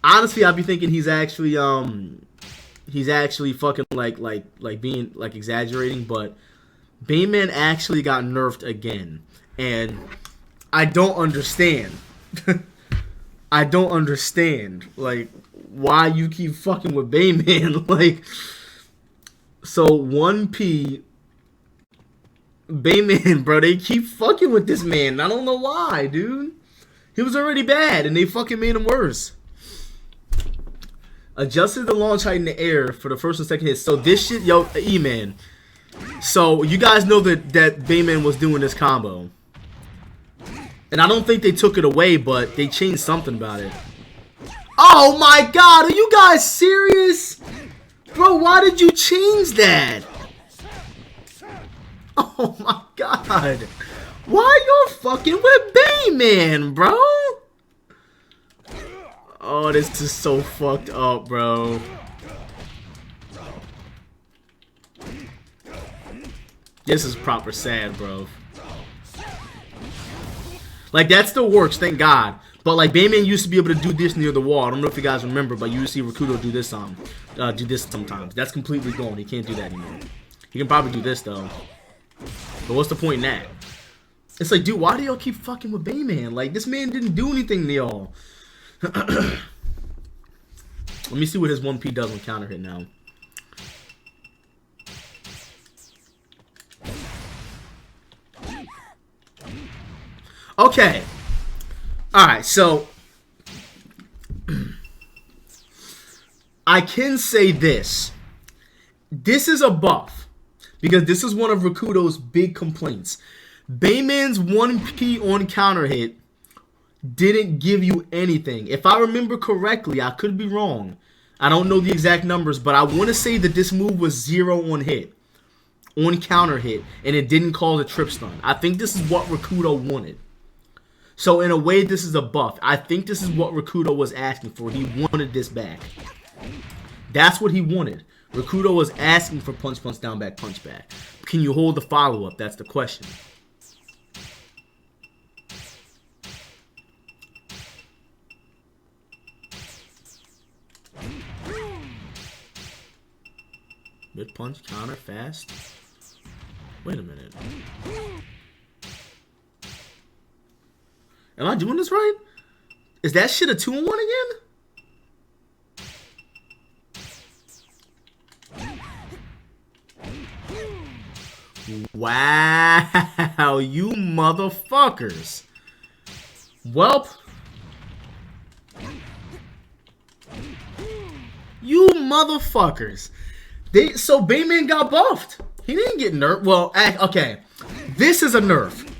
honestly, I'd be thinking he's actually fucking like being like exaggerating. But Bayman actually got nerfed again, and I don't understand. I don't understand like why you keep fucking with Bayman. Like, so 1P. Bayman, bro, they keep fucking with this man. I don't know why, dude. He was already bad, and they fucking made him worse. Adjusted the launch height in the air for the first and second hit. So this shit, yo, E-Man. So you guys know that Bayman was doing this combo. And I don't think they took it away, but they changed something about it. Oh my god, are you guys serious? Bro, why did you change that? Oh my god. Why you fucking with Bayman, bro? Oh, this is so fucked up, bro. This is proper sad, bro. Like, that still works, thank God. But, like, Bayman used to be able to do this near the wall. I don't know if you guys remember, but you used to see Rikuto do this sometimes. That's completely gone. He can't do that anymore. He can probably do this, though. But what's the point in that? It's like, dude, why do y'all keep fucking with Bayman? Like, this man didn't do anything to y'all. Let me see what his 1P does on counter hit now. Okay. Alright, so I can say this. This is a buff. Because this is one of Rikuto's big complaints. Bayman's 1P on counter hit didn't give you anything. If I remember correctly, I could be wrong. I don't know the exact numbers, but I want to say that this move was 0 on hit. On counter hit. And it didn't cause a trip stun. I think this is what Rikuto wanted. So in a way, this is a buff. I think this is what Rikuto was asking for. He wanted this back. That's what he wanted. Rikuto was asking for punch, punch, down, back, punch back. Can you hold the follow-up? That's the question. Mid punch, counter, fast. Wait a minute. Am I doing this right? Is that shit a 2-on-1 again? Wow, you motherfuckers. Welp. You motherfuckers. So Bayman got buffed. He didn't get nerfed. Well, okay. This is a nerf.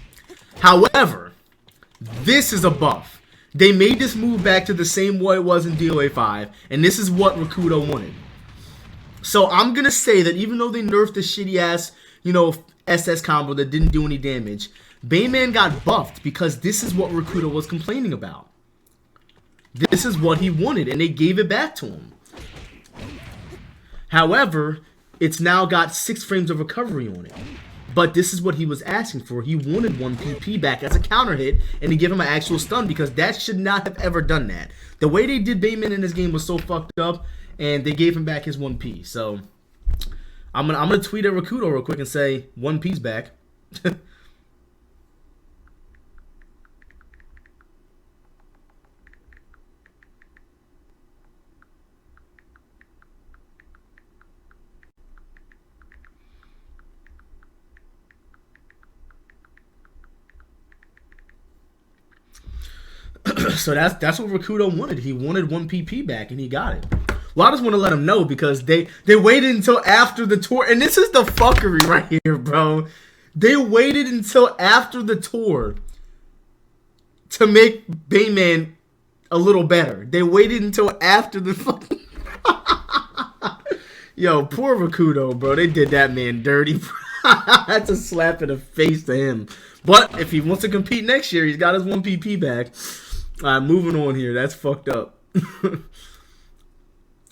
However, this is a buff. They made this move back to the same way it was in DOA5, and this is what Rikuto wanted. So I'm going to say that even though they nerfed the shitty-ass, you know, SS combo that didn't do any damage, Bayman got buffed because this is what Rikuto was complaining about. This is what he wanted, and they gave it back to him. However, it's now got 6 frames of recovery on it. But this is what he was asking for. He wanted 1 PP back as a counter hit, and to give him an actual stun, because that should not have ever done that. The way they did Bayman in this game was so fucked up, and they gave him back his 1P. So I'm gonna tweet at Rikuto real quick and say 1P's back. So that's what Rikuto wanted. He wanted 1 PP back, and he got it. Well, I just want to let him know because they waited until after the tour. And this is the fuckery right here, bro. They waited until after the tour to make Bayman a little better. They waited until after the fucking... Yo, poor Rikuto, bro. They did that man dirty. That's a slap in the face to him. But if he wants to compete next year, he's got his 1 PP back. Alright, moving on here. That's fucked up.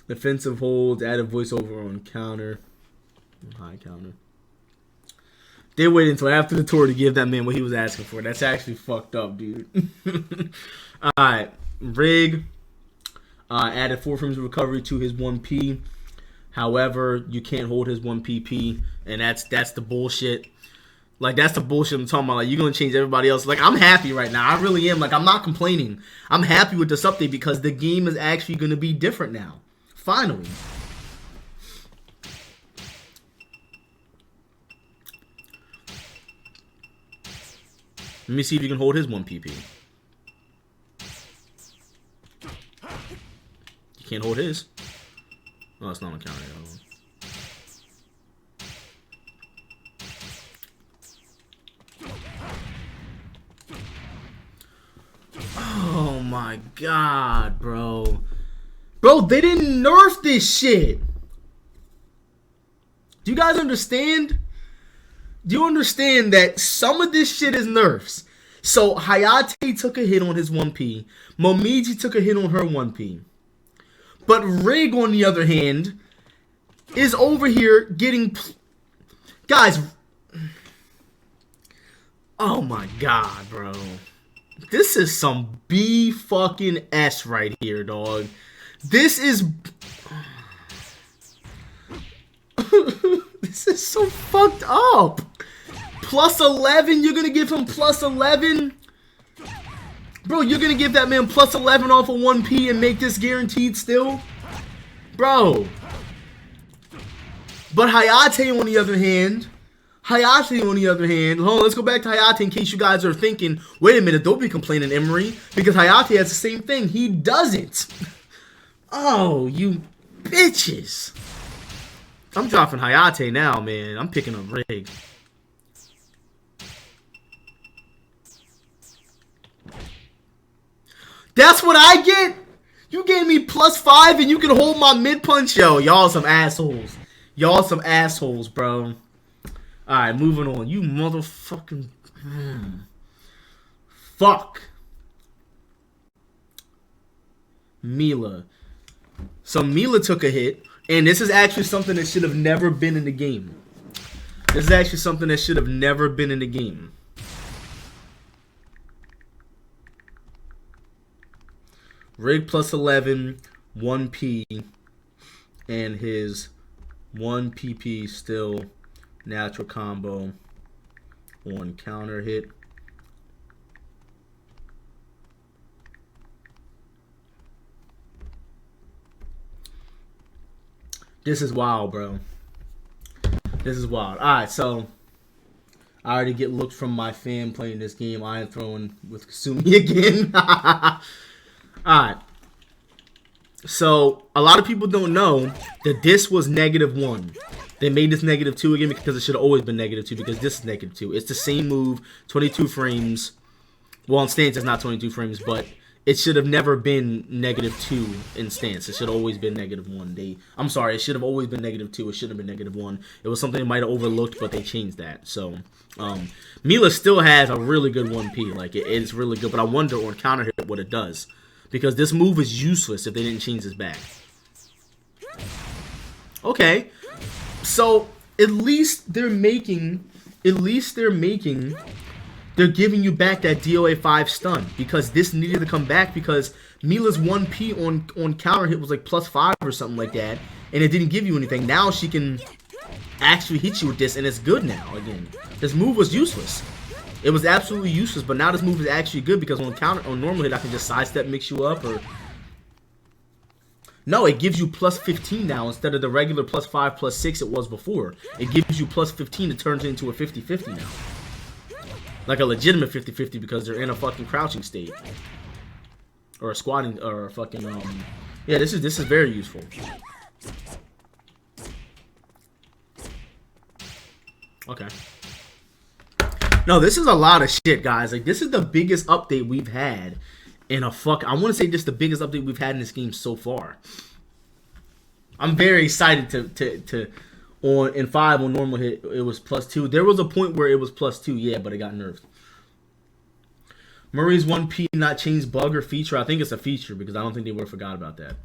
Defensive holds, added voiceover on counter. High counter. They waited until after the tour to give that man what he was asking for. That's actually fucked up, dude. Alright. Rig. Added 4 frames of recovery to his 1P. However, you can't hold his 1 PP. And that's the bullshit. Like, that's the bullshit I'm talking about. Like, you're going to change everybody else. Like, I'm happy right now. I really am. Like, I'm not complaining. I'm happy with this update because the game is actually going to be different now. Finally. Let me see if you can hold his 1 PP. You can't hold his. Oh, it's not on counter. Oh my god, bro. Bro, they didn't nerf this shit. Do you guys understand? Do you understand that some of this shit is nerfs? So, Hayate took a hit on his 1P. Momiji took a hit on her 1P. But Rig, on the other hand, is over here getting... Guys. Oh my god, bro. This is some B fucking S right here, dog. This is... This is so fucked up. Plus 11, you're gonna give him plus 11? Bro, you're gonna give that man plus 11 off of 1P and make this guaranteed still? Bro. But Hayate on the other hand, hold on, let's go back to Hayate in case you guys are thinking, wait a minute, don't be complaining, Emery, because Hayate has the same thing. He doesn't. Oh, you bitches. I'm dropping Hayate now, man. I'm picking up Rig. That's what I get? You gave me plus 5 and you can hold my mid punch? Yo, y'all some assholes. Y'all some assholes, bro. Alright, moving on. You motherfucking... Fuck. Mila. So Mila took a hit. And this is actually something that should have never been in the game. This is actually something that should have never been in the game. Rig plus 11, 1P, and his 1 PP still natural combo on counter hit. This is wild, bro. This is wild. Alright, so I already get looked from my fan playing this game. I am throwing with Kasumi again. Alright. So, a lot of people don't know that this was -1. They made this -2 again because it should have always been -2 because this is -2. It's the same move, 22 frames. Well, in stance, it's not 22 frames, but it should have never been -2 in stance. It should have always been -1. I'm sorry, it should have always been -2. It should have been -1. It was something they might have overlooked, but they changed that. So, Mila still has a really good 1P. Like, it's really good, but I wonder on counter hit what it does. Because this move is useless if they didn't change this back. Okay. So, at least they're giving you back that DOA6 stun. Because this needed to come back because Mila's 1P on counter hit was like +5 or something like that. And it didn't give you anything. Now she can actually hit you with this and it's good now again. This move was useless. It was absolutely useless, but now this move is actually good because on normal hit I can just sidestep, mix you up, or no, it gives you +15 now instead of the regular +5, +6 it was before. It gives you +15. It turns into a 50-50 now, like a legitimate 50-50 because they're in a fucking crouching state or a squatting or a fucking yeah. This is very useful. Okay. No, this is a lot of shit, guys. Like, this is the biggest update we've had in a I want to say this is the biggest update we've had in this game so far. I'm very excited in 5 on normal hit, it was +2. There was a point where it was +2, yeah, but it got nerfed. Murray's 1P not changed bug or feature. I think it's a feature because I don't think they would have forgot about that.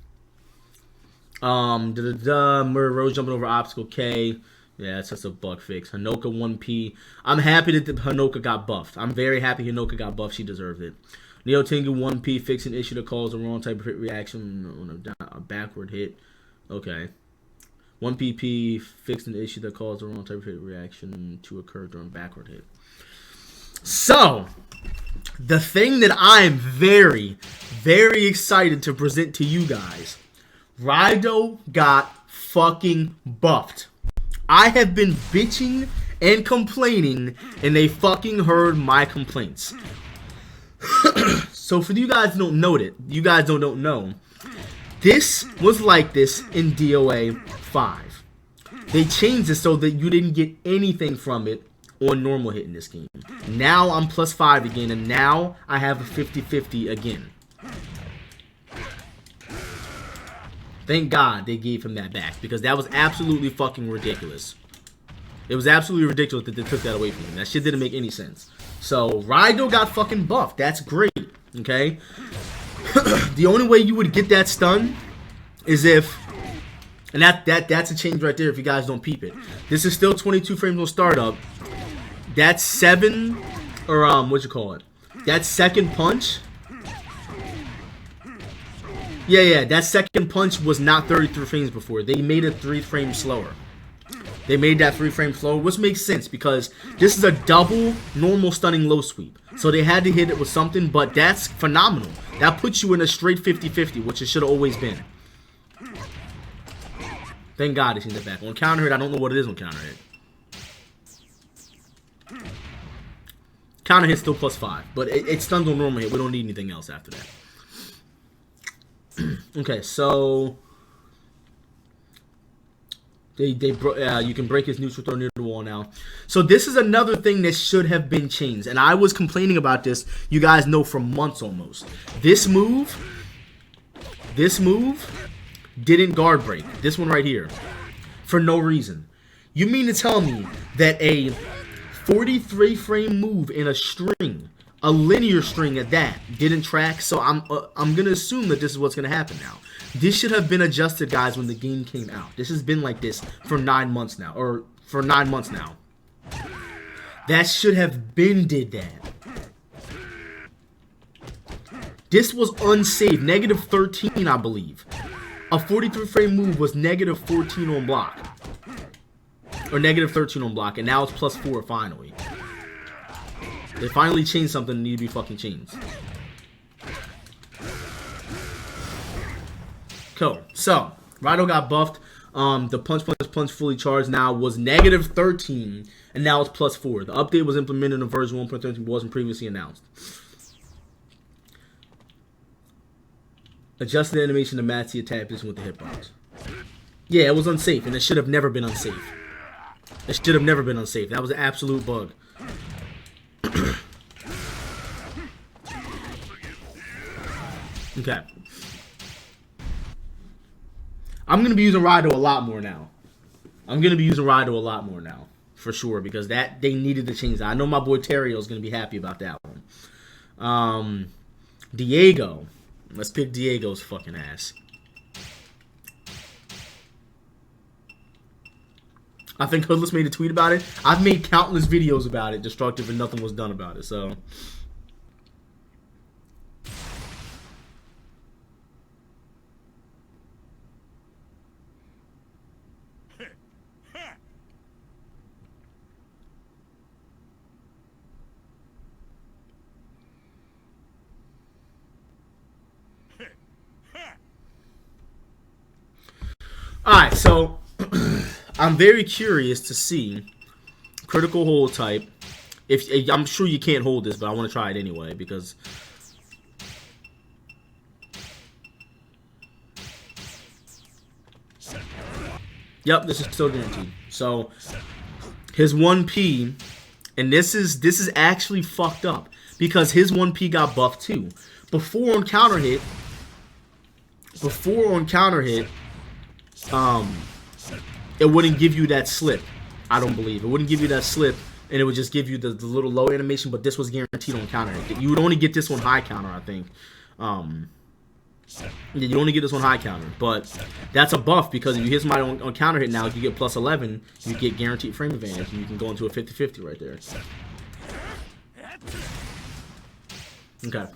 Murray Rose jumping over obstacle K. Yeah, it's just a bug fix. Hanoka 1P. I'm happy that Hanoka got buffed. I'm very happy Hanoka got buffed. She deserved it. Neo Tengu 1P fix an issue that calls the wrong type of hit reaction on a backward hit. Okay. 1 PP fixed an issue that caused the wrong type of hit reaction to occur during backward hit. So, the thing that I'm very, very excited to present to you guys. Raidou got fucking buffed. I have been bitching and complaining, and they fucking heard my complaints. So for you guys who don't know, this was like this in DOA6. They changed it so that you didn't get anything from it on normal hit in this game. Now I'm +5 again, and now I have a 50-50 again. Thank God they gave him that back, because that was absolutely fucking ridiculous. It was absolutely ridiculous that they took that away from him. That shit didn't make any sense. So Raidou got fucking buffed. That's great. Okay? The only way you would get that stun is if, and that's a change right there if you guys don't peep it. This is still 22 frames on startup. That's 7, or what you call it? That second punch. Yeah, that second punch was not 33 frames before. They made it 3 frames slower. They made that 3 frames slower, which makes sense because this is a double normal stunning low sweep. So they had to hit it with something, but that's phenomenal. That puts you in a straight 50-50, which it should have always been. Thank God they changed it back. On counter hit, I don't know what it is on counter hit. Counter hit's still +5, but it stuns on normal hit. We don't need anything else after that. Okay, so you can break his neutral throw near the wall now. So this is another thing that should have been changed, and I was complaining about this. You guys know for months almost. This move didn't guard break. This one right here, for no reason. You mean to tell me that a 43 frame move in a string, a linear string at that, didn't track? So I'm gonna assume that this is what's gonna happen now. This should have been adjusted, guys, when the game came out. This has been like this for 9 months now, or for 9 months now. That should have been did that. This was unsafe. -13, I believe. A 43 frame move was -14 on block. Or -13 on block, and now it's +4 finally. They finally changed something that needed to be fucking changed. Cool. So, Raidou got buffed. The punch fully charged now was -13, and now it's +4. The update was implemented in version 1.13, but wasn't previously announced. Adjusted animation to match the attack position with the hitbox. Yeah, it was unsafe, and it should have never been unsafe. It should have never been unsafe. That was an absolute bug. Okay. I'm going to be using Raidou a lot more now. For sure, because they needed to change that. I know my boy Terrio is going to be happy about that one. Diego. Let's pick Diego's fucking ass. I think Hoodless made a tweet about it. I've made countless videos about it, destructive, and nothing was done about it, so. Alright, so I'm very curious to see critical hold type. If I'm sure you can't hold this, but I want to try it anyway because yep, this is still guaranteed. So his 1P, and this is actually fucked up because his 1P got buffed too. Before on counter hit, it wouldn't give you that slip. I don't believe it wouldn't give you that slip, and it would just give you the little low animation. But this was guaranteed on counter hit. You would only get this on high counter, I think. Yeah, you only get this on high counter, but that's a buff because if you hit somebody on counter hit now, you get +11. You get guaranteed frame advantage, and you can go into a 50-50 right there. Okay.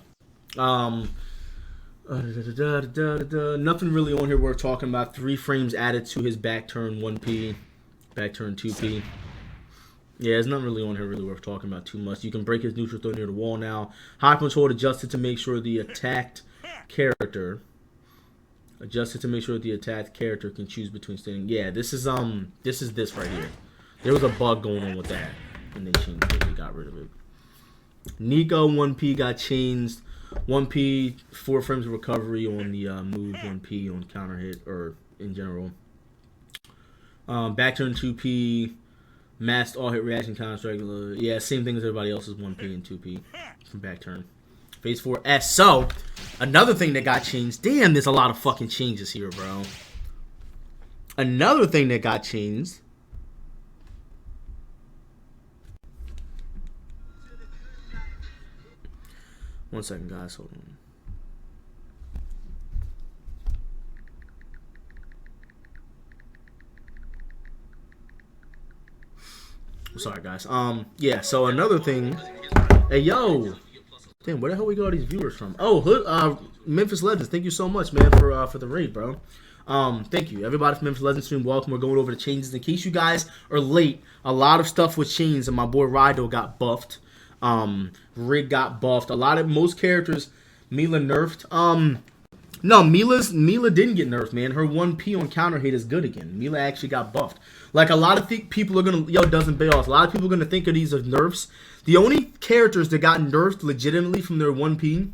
Nothing really on here worth talking about. 3 frames added to his back turn 1P, back turn 2P. Yeah, there's nothing really on here really worth talking about too much. You can break his neutral throw near the wall now. High punch hold adjusted to make sure the attacked character can choose between standing. Yeah, this is this right here. There was a bug going on with that, and they changed it. They got rid of it. Nico 1P got changed. 1P, 4 frames of recovery on the move. 1P on counter hit, or in general. Back turn 2P. Masked all hit reaction counters regular. Yeah, same thing as everybody else's 1P and 2P from back turn. Phase 4 S. So, another thing that got changed. Damn, there's a lot of fucking changes here, bro. Another thing that got changed. One second, guys. Hold on. Sorry, guys. Yeah. So another thing. Hey, yo. Damn, where the hell we got all these viewers from? Oh, Memphis Legends. Thank you so much, man, for the raid, bro. Thank you, everybody from Memphis Legends stream. Welcome. We're going over the changes. In case you guys are late, a lot of stuff was changed, and my boy Raidou got buffed. Rig got buffed. Most characters, Mila nerfed. No, Mila didn't get nerfed, man. Her 1P on counter hit is good again. Mila actually got buffed. Like, a lot of people are gonna, doesn't pay off. A lot of people are gonna think of these as nerfs. The only characters that got nerfed legitimately from their 1P,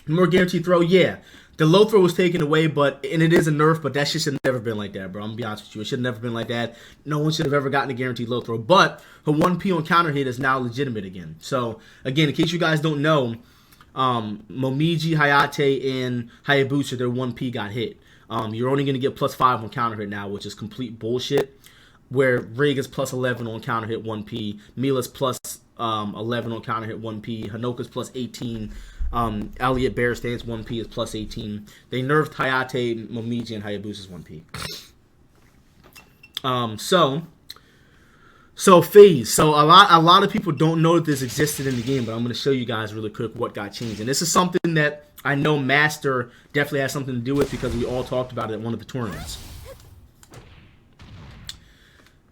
more guaranteed throw, yeah. The low throw was taken away, and it is a nerf, but that shit should have never been like that, bro. I'm gonna be honest with you. It should have never been like that. No one should have ever gotten a guaranteed low throw. But her 1P on counter hit is now legitimate again. So, again, in case you guys don't know, Momiji, Hayate, and Hayabusa, their 1P got hit. You're only going to get +5 on counter hit now, which is complete bullshit. Where Rig is +11 on counter hit 1P, Mila's +11 on counter hit 1P, Hanoka's +18, Elliot Bear Stance 1P is +18. They nerfed Hayate, Momiji, and Hayabusa's 1P. So phase. So a lot of people don't know that this existed in the game, but I'm going to show you guys really quick what got changed. And this is something that I know Master definitely has something to do with because we all talked about it at one of the tournaments.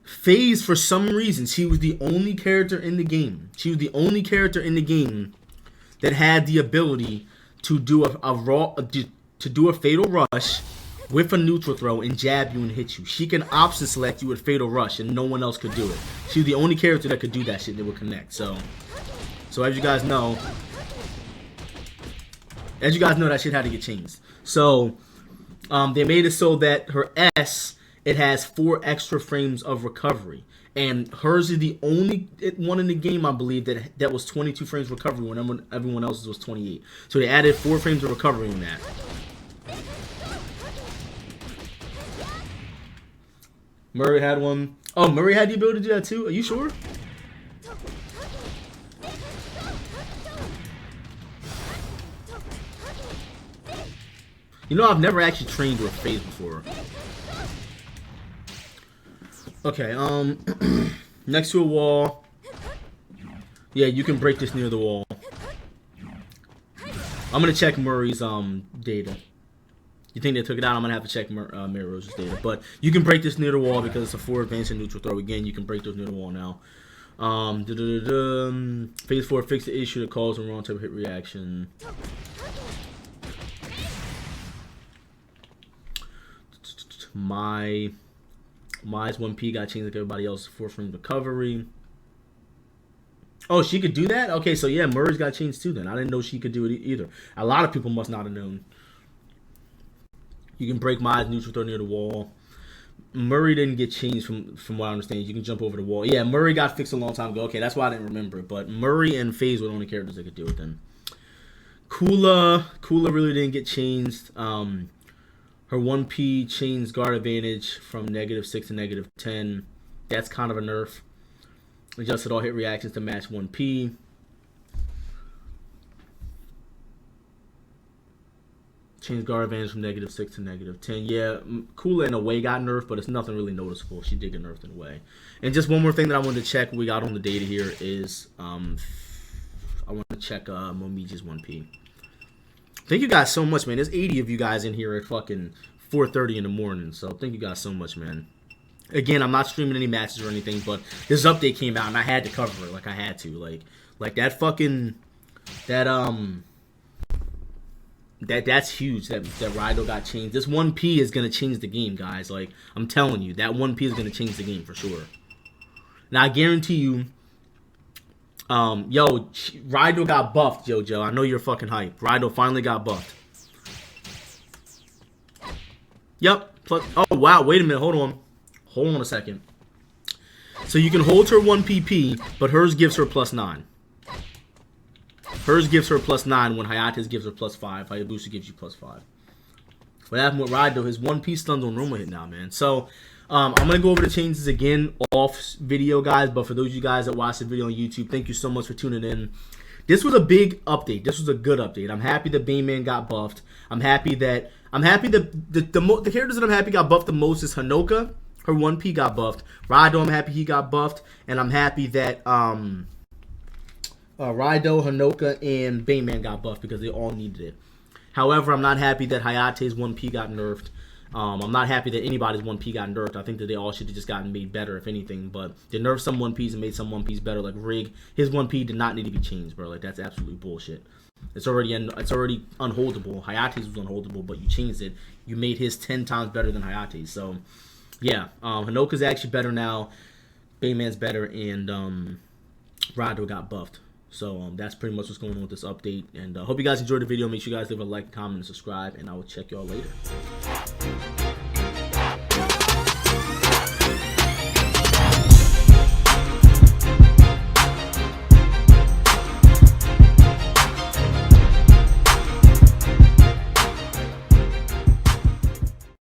Phase, for some reason, she was the only character in the game. She was the only character in the game that had the ability to do a fatal rush with a neutral throw and jab you and hit you. She can option select you with fatal rush and no one else could do it. She was the only character that could do that shit that would connect. So as you guys know, that shit had to get changed. So they made it so that her S, it has 4 extra frames of recovery. And hers is the only one in the game, I believe, that was 22 frames recovery when everyone else's was 28. So they added 4 frames of recovery in that. Murray had one. Oh, Murray had the ability to do that too? Are you sure? You know, I've never actually trained with phase before. Okay, next to a wall. Yeah, you can break this near the wall. I'm gonna check Murray's data. You think they took it out? I'm gonna have to check EmeryReigns' data. But you can break this near the wall because it's a 4 advance and neutral throw. Again, you can break those near the wall now. Phase 4, fix the issue that calls a wrong type of hit reaction. My's 1P got changed like everybody else's 4 frame recovery. Oh, she could do that? Okay, so yeah, Murray's got changed too then. I didn't know she could do it either. A lot of people must not have known. You can break My's neutral throw near the wall. Murray didn't get changed from what I understand. You can jump over the wall. Yeah, Murray got fixed a long time ago. Okay, that's why I didn't remember it. But Murray and FaZe were the only characters that could do it then. Kula really didn't get changed. Her 1P changed guard advantage from -6 to -10. That's kind of a nerf. Adjusted all hit reactions to match 1P. Changed guard advantage from -6 to -10. Yeah, Kula in a way got nerfed, but it's nothing really noticeable. She did get nerfed in a way. And just one more thing that I wanted to check we got on the data here is I want to check Momiji's 1P. Thank you guys so much, man. There's 80 of you guys in here at fucking 4:30 in the morning. So thank you guys so much, man. Again, I'm not streaming any matches or anything, but this update came out and I had to cover it. Like I had to. Like that fucking that's huge that Raidou got changed. This 1P is gonna change the game, guys. Like I'm telling you, that 1P is gonna change the game for sure. Now I guarantee you, Raidou got buffed, JoJo. I know you're fucking hype. Raidou finally got buffed. Yep. Oh wow, wait a minute, hold on a second. So you can hold her 1 PP, but hers gives her +9. Hers gives her +9 when Hayate's gives her +5. Hayabusa gives you +5. What happened with Raidou? His 1P stuns on normal hit now, man. So I'm gonna go over the changes again off video, guys. But for those of you guys that watched the video on YouTube, thank you so much for tuning in. This was a big update. This was a good update. I'm happy that Bayman got buffed. I'm happy that the characters that I'm happy got buffed the most is Hanoka. Her 1P got buffed. Raidou, I'm happy he got buffed, and I'm happy that Raidou, Hanoka, and Bayman got buffed because they all needed it. However, I'm not happy that Hayate's 1P got nerfed. I'm not happy that anybody's 1P got nerfed. I think that they all should have just gotten made better, if anything. But they nerfed some 1Ps and made some 1Ps better. Like Rig, his 1P did not need to be changed, bro. Like, that's absolutely bullshit. It's already unholdable. Hayate's was unholdable, but you changed it. You made his 10 times better than Hayate's. So, yeah. Hanoka's actually better now. Bayman's better, and Raidou got buffed. So that's pretty much what's going on with this update. And hope you guys enjoyed the video. Make sure you guys leave a like, comment, and subscribe. And I will check y'all later.